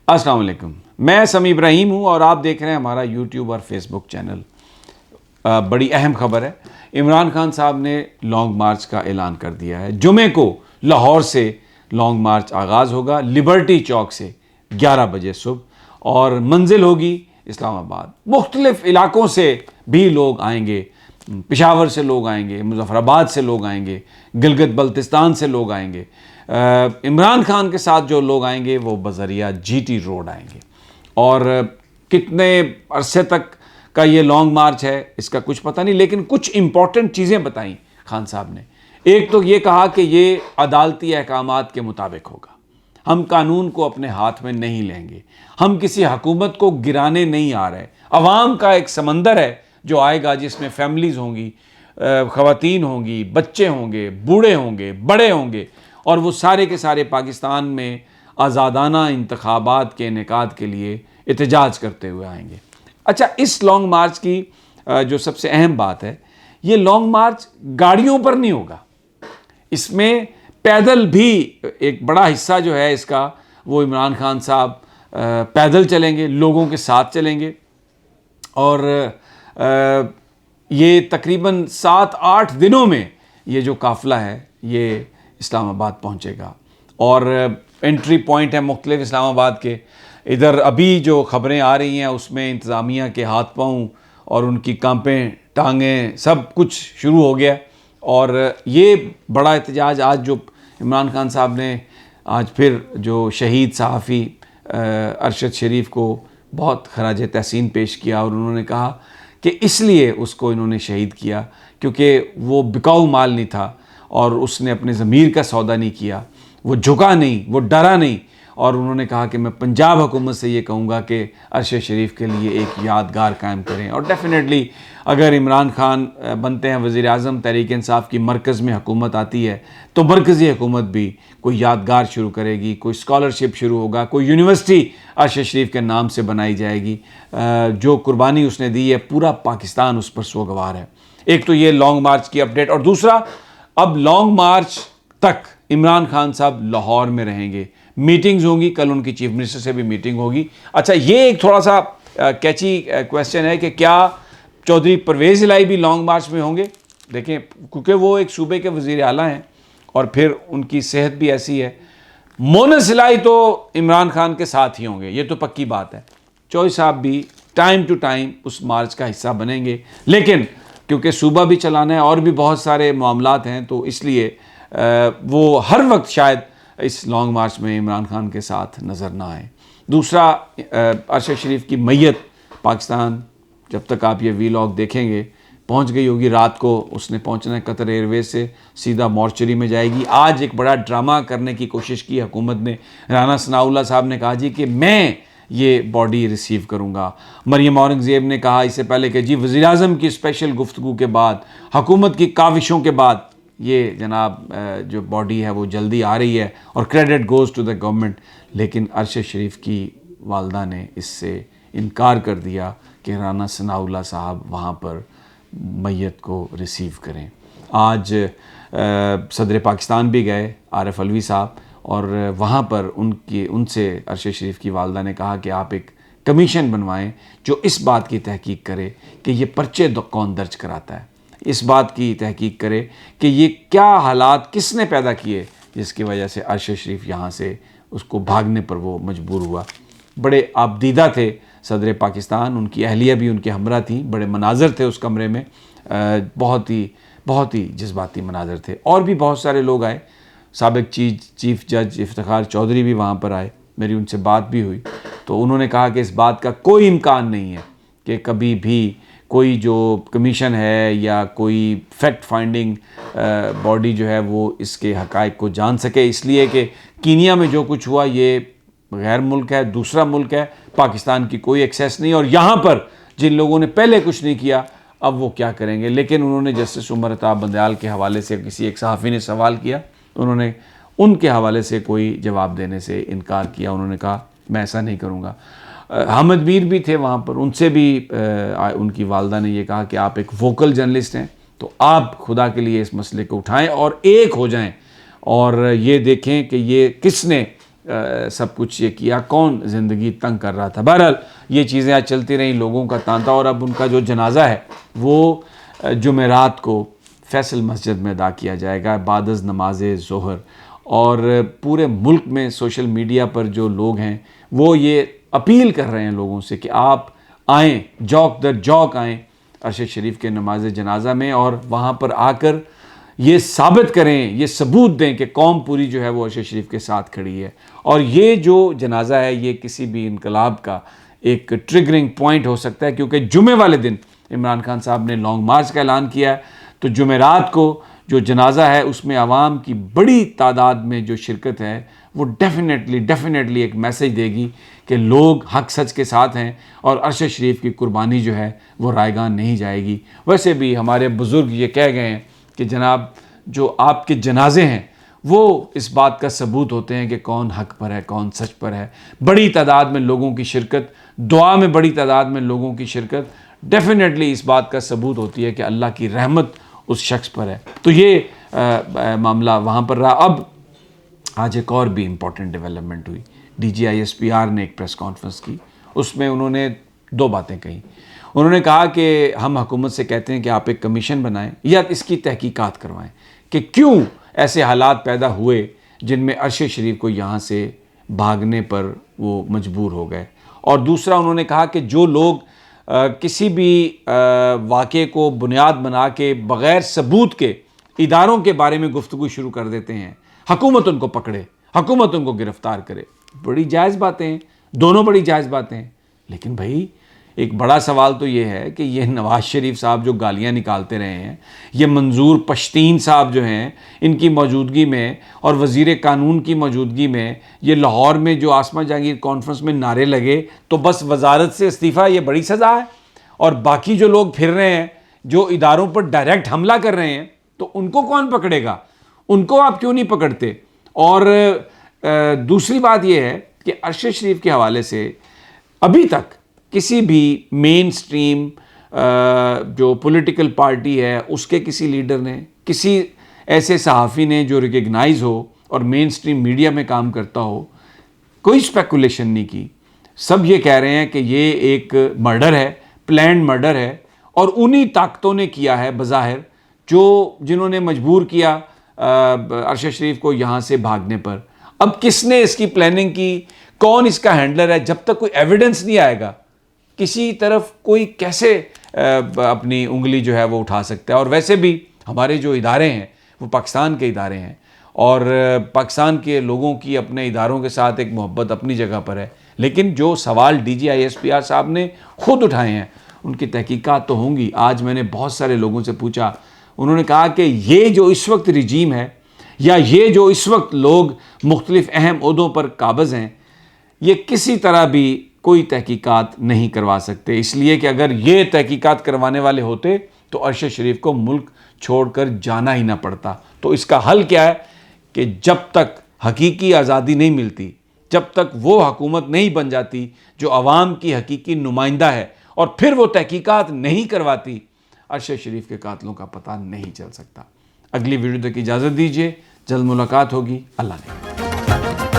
السلام علیکم، میں سمیع ابراہیم ہوں اور آپ دیکھ رہے ہیں ہمارا یوٹیوب اور فیس بک چینل۔ بڑی اہم خبر ہے، عمران خان صاحب نے لانگ مارچ کا اعلان کر دیا ہے۔ جمعے کو لاہور سے لانگ مارچ آغاز ہوگا، لبرٹی چوک سے 11 بجے صبح، اور منزل ہوگی اسلام آباد۔ مختلف علاقوں سے بھی لوگ آئیں گے، پشاور سے لوگ آئیں گے، مظفر آباد سے لوگ آئیں گے، گلگت بلتستان سے لوگ آئیں گے۔ عمران خان کے ساتھ جو لوگ آئیں گے وہ بذریعہ جی ٹی روڈ آئیں گے، اور کتنے عرصے تک کا یہ لانگ مارچ ہے اس کا کچھ پتہ نہیں، لیکن کچھ امپورٹنٹ چیزیں بتائیں خان صاحب نے۔ ایک تو یہ کہا کہ یہ عدالتی احکامات کے مطابق ہوگا، ہم قانون کو اپنے ہاتھ میں نہیں لیں گے، ہم کسی حکومت کو گرانے نہیں آ رہے۔ عوام کا ایک سمندر ہے جو آئے گا، جس میں فیملیز ہوں گی، خواتین ہوں گی، بچے ہوں گے، بوڑھے ہوں گے، بڑے ہوں گے، اور وہ سارے کے سارے پاکستان میں آزادانہ انتخابات کے انعقاد کے لیے احتجاج کرتے ہوئے آئیں گے۔ اچھا، اس لانگ مارچ کی جو سب سے اہم بات ہے، یہ لانگ مارچ گاڑیوں پر نہیں ہوگا، اس میں پیدل بھی ایک بڑا حصہ جو ہے اس کا، وہ عمران خان صاحب پیدل چلیں گے، لوگوں کے ساتھ چلیں گے، اور یہ تقریباً 7-8 دنوں میں یہ جو قافلہ ہے یہ اسلام آباد پہنچے گا، اور انٹری پوائنٹ ہیں مختلف اسلام آباد کے۔ ادھر ابھی جو خبریں آ رہی ہیں اس میں انتظامیہ کے ہاتھ پاؤں اور ان کی کانپیں ٹانگیں سب کچھ شروع ہو گیا، اور یہ بڑا احتجاج آج جو عمران خان صاحب نے آج پھر جو شہید صحافی ارشد شریف کو بہت خراج تحسین پیش کیا، اور انہوں نے کہا کہ اس لیے اس کو انہوں نے شہید کیا کیونکہ وہ بکاؤ مال نہیں تھا، اور اس نے اپنے ضمیر کا سودا نہیں کیا، وہ جھکا نہیں، وہ ڈرا نہیں۔ اور انہوں نے کہا کہ میں پنجاب حکومت سے یہ کہوں گا کہ ارشد شریف کے لیے ایک یادگار قائم کریں، اور ڈیفینیٹلی اگر عمران خان بنتے ہیں وزیر اعظم، تحریک انصاف کی مرکز میں حکومت آتی ہے، تو مرکزی حکومت بھی کوئی یادگار شروع کرے گی، کوئی اسکالرشپ شروع ہوگا، کوئی یونیورسٹی ارشد شریف کے نام سے بنائی جائے گی۔ جو قربانی اس نے دی ہے، پورا پاکستان اس پر سوگوار ہے۔ ایک تو یہ لانگ مارچ کی اپڈیٹ، اور دوسرا، اب لانگ مارچ تک عمران خان صاحب لاہور میں رہیں گے، میٹنگز ہوں گی، کل ان کی چیف منسٹر سے بھی میٹنگ ہوگی۔ اچھا، یہ ایک تھوڑا سا کیچی کویسچن ہے کہ کیا چودھری پرویز الہی بھی لانگ مارچ میں ہوں گے؟ دیکھیں، کیونکہ وہ ایک صوبے کے وزیر اعلیٰ ہیں، اور پھر ان کی صحت بھی ایسی ہے۔ مونس الہی تو عمران خان کے ساتھ ہی ہوں گے، یہ تو پکی بات ہے۔ چوہی صاحب بھی ٹائم ٹو ٹائم اس مارچ کا حصہ بنیں گے، لیکن کیونکہ صوبہ بھی چلانا ہے اور بھی بہت سارے معاملات ہیں، تو اس لیے وہ ہر وقت شاید اس لانگ مارچ میں عمران خان کے ساتھ نظر نہ آئے۔ دوسرا، ارشد شریف کی میت پاکستان، جب تک آپ یہ ویلاگ دیکھیں گے، پہنچ گئی ہوگی۔ رات کو اس نے پہنچنا ہے، قطر ایئر ویز سے سیدھا مورچری میں جائے گی۔ آج ایک بڑا ڈرامہ کرنے کی کوشش کی حکومت نے۔ رانا ثناء اللہ صاحب نے کہا جی کہ میں یہ باڈی ریسیو کروں گا۔ مریم اورنگزیب نے کہا اس سے پہلے کہ جی وزیر اعظم کی اسپیشل گفتگو کے بعد، حکومت کی کاوشوں کے بعد، یہ جناب جو باڈی ہے وہ جلدی آ رہی ہے، اور credit goes to the government. لیکن ارشد شریف کی والدہ نے اس سے انکار کر دیا کہ رانا ثناء اللہ صاحب وہاں پر میت کو ریسیو کریں۔ آج صدر پاکستان بھی گئے، عارف علوی صاحب، اور وہاں پر ان سے ارشد شریف کی والدہ نے کہا کہ آپ ایک کمیشن بنوائیں جو اس بات کی تحقیق کرے کہ یہ پرچے کون درج کراتا ہے، اس بات کی تحقیق کرے کہ یہ کیا حالات کس نے پیدا کیے جس کی وجہ سے ارشد شریف یہاں سے اس کو بھاگنے پر وہ مجبور ہوا۔ بڑے آبدیدہ تھے صدر پاکستان، ان کی اہلیہ بھی ان کے ہمراہ تھیں، بڑے مناظر تھے اس کمرے میں، بہت ہی جذباتی مناظر تھے۔ اور بھی بہت سارے لوگ آئے، سابق چیف جج افتخار چودھری بھی وہاں پر آئے، میری ان سے بات بھی ہوئی، تو انہوں نے کہا کہ اس بات کا کوئی امکان نہیں ہے کہ کبھی بھی کوئی جو کمیشن ہے یا کوئی فیکٹ فائنڈنگ باڈی جو ہے وہ اس کے حقائق کو جان سکے، اس لیے کہ کینیا میں جو کچھ ہوا یہ غیر ملک ہے، دوسرا ملک ہے، پاکستان کی کوئی ایکسیس نہیں، اور یہاں پر جن لوگوں نے پہلے کچھ نہیں کیا اب وہ کیا کریں گے۔ لیکن انہوں نے جسٹس عمر عطا بندیال کے حوالے سے کسی ایک صحافی نے سوال کیا، انہوں نے ان کے حوالے سے کوئی جواب دینے سے انکار کیا۔ انہوں نے کہا میں ایسا نہیں کروں گا۔ حامد میر بھی تھے وہاں پر، ان سے بھی ان کی والدہ نے یہ کہا کہ آپ ایک ووکل جرنلسٹ ہیں، تو آپ خدا کے لیے اس مسئلے کو اٹھائیں اور ایک ہو جائیں، اور یہ دیکھیں کہ یہ کس نے سب کچھ یہ کیا، کون زندگی تنگ کر رہا تھا. بہرحال یہ چیزیں آج چلتی رہیں، لوگوں کا تانتا، اور اب ان کا جو جنازہ ہے وہ جمعرات کو فیصل مسجد میں ادا کیا جائے گا بعد از نماز ظہر. اور پورے ملک میں سوشل میڈیا پر جو لوگ ہیں وہ یہ اپیل کر رہے ہیں لوگوں سے کہ آپ آئیں، جوک در جوک آئیں ارشد شریف کے نماز جنازہ میں، اور وہاں پر آ کر یہ ثابت کریں، یہ ثبوت دیں کہ قوم پوری جو ہے وہ ارشد شریف کے ساتھ کھڑی ہے. اور یہ جو جنازہ ہے یہ کسی بھی انقلاب کا ایک ٹریگرنگ پوائنٹ ہو سکتا ہے، کیونکہ جمعے والے دن عمران خان صاحب نے لانگ مارچ کا اعلان کیا ہے. تو جمعرات کو جو جنازہ ہے اس میں عوام کی بڑی تعداد میں جو شرکت ہے وہ ڈیفینیٹلی ایک میسیج دے گی کہ لوگ حق سچ کے ساتھ ہیں، اور ارشد شریف کی قربانی جو ہے وہ رائیگان نہیں جائے گی. ویسے بھی ہمارے بزرگ یہ کہہ گئے ہیں کہ جناب جو آپ کے جنازے ہیں وہ اس بات کا ثبوت ہوتے ہیں کہ کون حق پر ہے، کون سچ پر ہے. بڑی تعداد میں لوگوں کی شرکت، دعا میں بڑی تعداد میں لوگوں کی شرکت ڈیفینیٹلی اس بات کا ثبوت ہوتی ہے کہ اللہ کی رحمت اس شخص پر ہے. تو یہ معاملہ وہاں پر رہا. اب آج ایک اور بھی امپورٹنٹ ڈیولپمنٹ ہوئی. D G I S P R نے ایک پریس کانفرنس کی، اس میں انہوں نے 2 باتیں کہیں. انہوں نے کہا کہ ہم حکومت سے کہتے ہیں کہ آپ ایک کمیشن بنائیں یا اس کی تحقیقات کروائیں کہ کیوں ایسے حالات پیدا ہوئے جن میں ارشد شریف کو یہاں سے بھاگنے پر وہ مجبور ہو گئے. اور دوسرا انہوں نے کہا کہ جو لوگ کسی بھی واقعے کو بنیاد بنا کے بغیر ثبوت کے اداروں کے بارے میں گفتگو شروع کر دیتے ہیں، حکومت ان کو پکڑے، حکومت ان کو گرفتار کرے. بڑی جائز باتیں ہیں، دونوں بڑی جائز باتیں ہیں. لیکن بھائی ایک بڑا سوال تو یہ ہے کہ یہ نواز شریف صاحب جو گالیاں نکالتے رہے ہیں، یہ منظور پشتین صاحب جو ہیں ان کی موجودگی میں اور وزیر قانون کی موجودگی میں یہ لاہور میں جو آسما جہانگیر کانفرنس میں نعرے لگے تو بس وزارت سے استعفیٰ یہ بڑی سزا ہے. اور باقی جو لوگ پھر رہے ہیں جو اداروں پر ڈائریکٹ حملہ کر رہے ہیں تو ان کو کون پکڑے گا؟ ان کو آپ کیوں نہیں پکڑتے؟ اور دوسری بات یہ ہے کہ ارشد شریف کے حوالے سے ابھی تک کسی بھی مین سٹریم جو پولیٹیکل پارٹی ہے اس کے کسی لیڈر نے، کسی ایسے صحافی نے جو ریکگنائز ہو اور مین سٹریم میڈیا میں کام کرتا ہو، کوئی اسپیکولیشن نہیں کی. سب یہ کہہ رہے ہیں کہ یہ ایک مرڈر ہے، پلانڈ مرڈر ہے، اور انہی طاقتوں نے کیا ہے بظاہر جنہوں نے مجبور کیا ارشد شریف کو یہاں سے بھاگنے پر. اب کس نے اس کی پلاننگ کی، کون اس کا ہینڈلر ہے، جب تک کوئی ایویڈنس نہیں آئے گا کسی طرف کوئی کیسے اپنی انگلی جو ہے وہ اٹھا سکتا ہے. اور ویسے بھی ہمارے جو ادارے ہیں وہ پاکستان کے ادارے ہیں، اور پاکستان کے لوگوں کی اپنے اداروں کے ساتھ ایک محبت اپنی جگہ پر ہے. لیکن جو سوال D G I S P R صاحب نے خود اٹھائے ہیں ان کی تحقیقات تو ہوں گی. آج میں نے بہت سارے لوگوں سے پوچھا، انہوں نے کہا کہ یہ جو اس وقت رجیم ہے یا یہ جو اس وقت لوگ مختلف اہم عہدوں پر قابض ہیں، یہ کسی طرح بھی کوئی تحقیقات نہیں کروا سکتے، اس لیے کہ اگر یہ تحقیقات کروانے والے ہوتے تو ارشد شریف کو ملک چھوڑ کر جانا ہی نہ پڑتا. تو اس کا حل کیا ہے کہ جب تک حقیقی آزادی نہیں ملتی، جب تک وہ حکومت نہیں بن جاتی جو عوام کی حقیقی نمائندہ ہے، اور پھر وہ تحقیقات نہیں کرواتی، ارشد شریف کے قاتلوں کا پتہ نہیں چل سکتا. اگلی ویڈیو تک اجازت دیجیے، جلد ملاقات ہوگی. اللہ نے